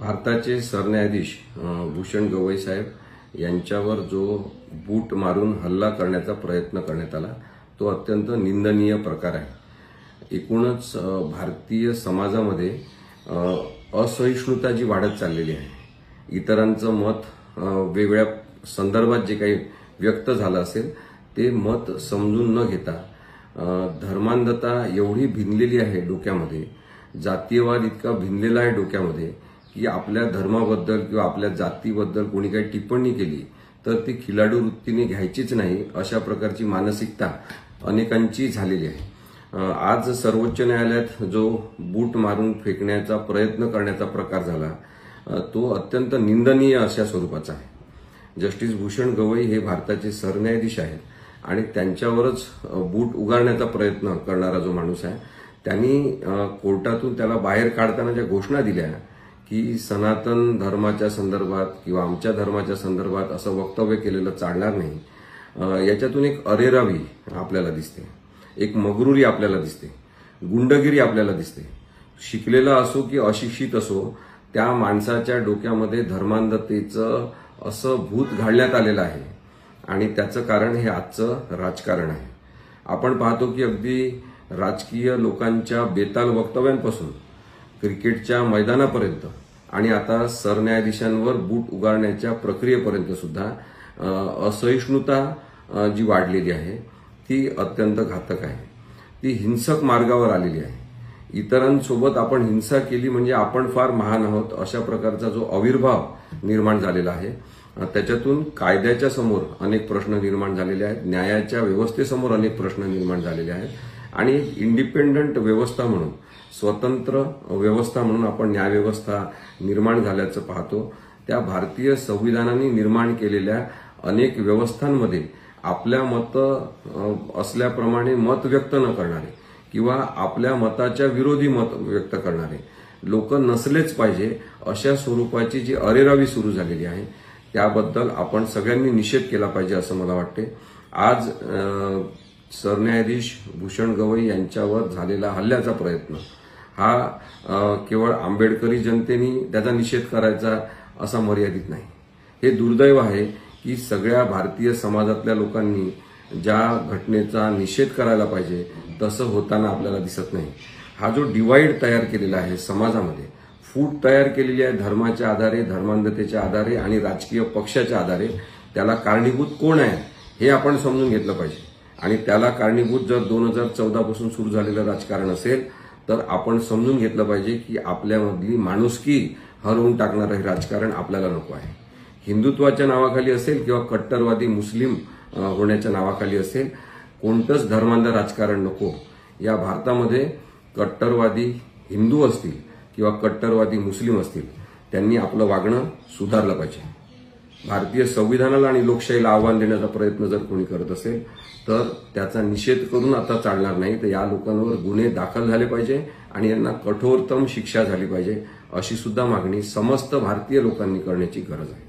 भारताचे सरन्यायाधीश भूषण गवई साहेब यांच्यावर जो बूट मारून हल्ला करण्याचा प्रयत्न करण्यात आला तो अत्यंत निंदनीय प्रकार आहे। एकूणच भारतीय समाजामध्ये असहिष्णुता जी वाढत चाललेली आहे, इतरांचं मत वेगळ्या संदर्भात जे काही व्यक्त झालं असेल ते मत समजून न घेता धर्मांधता एवढी भिनलेली आहे डोक्यामध्ये, जातीयवाद इतका भिनलेला आहे डोक्यामध्ये की आपल्या धर्माबद्दल किंवा आपल्या जातीबद्दल कोणी काही टिप्पणी केली तर ती खिलाडू वृत्तीने घ्यायचीच नाही, अशा प्रकारची मानसिकता अनेकांची झालेली आहे। आज सर्वोच्च न्यायालयात जो बूट मारून फेकण्याचा प्रयत्न करण्याचा प्रकार झाला तो अत्यंत निंदनीय अशा स्वरूपाचा आहे। जस्टिस भूषण गवई हे भारताचे सरन्यायाधीश आहेत आणि त्यांच्यावरच बूट उगारण्याचा प्रयत्न करणारा जो माणूस आहे त्यांनी कोर्टातून त्याला बाहेर काढताना ज्या घोषणा दिल्या की सनातन धर्माच्या संदर्भात किंवा आमच्या धर्माच्या संदर्भात असं वक्तव्य केलेलं चालणार नाही, याच्यातून एक अरेरावी आपल्याला दिसते, एक मगरुरी आपल्याला दिसते, गुंडगिरी आपल्याला दिसते। शिकलेला असो की अशिक्षित असो, त्या माणसाच्या डोक्यामध्ये धर्मांधतेचं असं भूत घालण्यात आलेलं आहे आणि त्याचं कारण हे आजचं राजकारण आहे। आपण पाहतो की अगदी राजकीय लोकांच्या बेताल वक्तव्यांपासून क्रिकेटच्या मैदानापर्यंत आणि आता सरन्यायाधीशांवर बूट उगारण्याच्या प्रक्रियेपर्यंत सुद्धा असहिष्णुता जी वाढलेली आहे ती अत्यंत घातक आहे, ती हिंसक मार्गावर आलेली आहे। इतरांसोबत आपण हिंसा केली म्हणजे आपण फार महान आहोत अशा प्रकारचा जो आविर्भाव निर्माण झालेला आहे त्याच्यातून कायद्याच्या समोर अनेक प्रश्न निर्माण झालेले आहेत, न्यायाच्या व्यवस्थेसमोर अनेक प्रश्न निर्माण झालेले आहेत आणि इंडिपेंडंट व्यवस्था म्हणून, स्वतंत्र व्यवस्था म्हणून आपण न्यायव्यवस्था निर्माण झाल्याचं पाहतो। त्या भारतीय संविधानाने निर्माण केलेल्या अनेक व्यवस्थांमध्ये आपल्या मत असल्याप्रमाणे मत व्यक्त न करणारे किंवा आपल्या मताच्या विरोधी मत व्यक्त करणारे लोक नसलेच पाहिजे, अशा स्वरूपाची जी अरेरावी सुरू झालेली आहे त्याबद्दल आपण सगळ्यांनी निषेध केला पाहिजे असं मला वाटते। आज सरन्यायाधीश भूषण गवई यांच्यावर झालेला हल्ल्याचा प्रयत्न हा केवळ आंबेडकरी जनतेने त्याचा निषेध करायचा असा मर्यादित नाही। हे दुर्दैव आहे की सगळ्या भारतीय समाजातल्या लोकांनी ज्या घटनेचा निषेध करायला पाहिजे तसं होताना आपल्याला दिसत नाही। हा जो डिवाइड तयार केलेला आहे समाजामध्ये, फूट तयार केलेली आहे धर्माच्या आधारे, धर्मांधतेच्या आधारे आणि राजकीय पक्षाच्या आधारे, त्याला कारणीभूत कोण आहे हे आपण समजून घेतलं पाहिजे आणि त्याला कारणीभूत जर 2014 पासून सुरू झालेलं राजकारण असेल तर आपण समजून घेतलं पाहिजे की आपल्यामधली माणुसकी हरवून टाकणारं हे राजकारण आपल्याला नको आहे। हिंदुत्वाच्या नावाखाली असेल किंवा कट्टरवादी मुस्लिम होण्याच्या नावाखाली असेल, कोणतंच धर्मांध राजकारण नको। या भारतामध्ये कट्टरवादी हिंदू असतील किंवा कट्टरवादी मुस्लिम असतील, त्यांनी आपलं वागणं सुधारलं पाहिजे। भारतीय संविधानाला आणि लोकशाहीला आव्हान देण्याचा प्रयत्न जर कोणी करत असेल तर त्याचा निषेध करून आता चालणार नाही, तर या लोकांवर गुन्हे दाखल झाले पाहिजे आणि यांना कठोरतम शिक्षा झाली पाहिजे, अशी सुद्धा मागणी समस्त भारतीय लोकांनी करण्याची गरज आहे।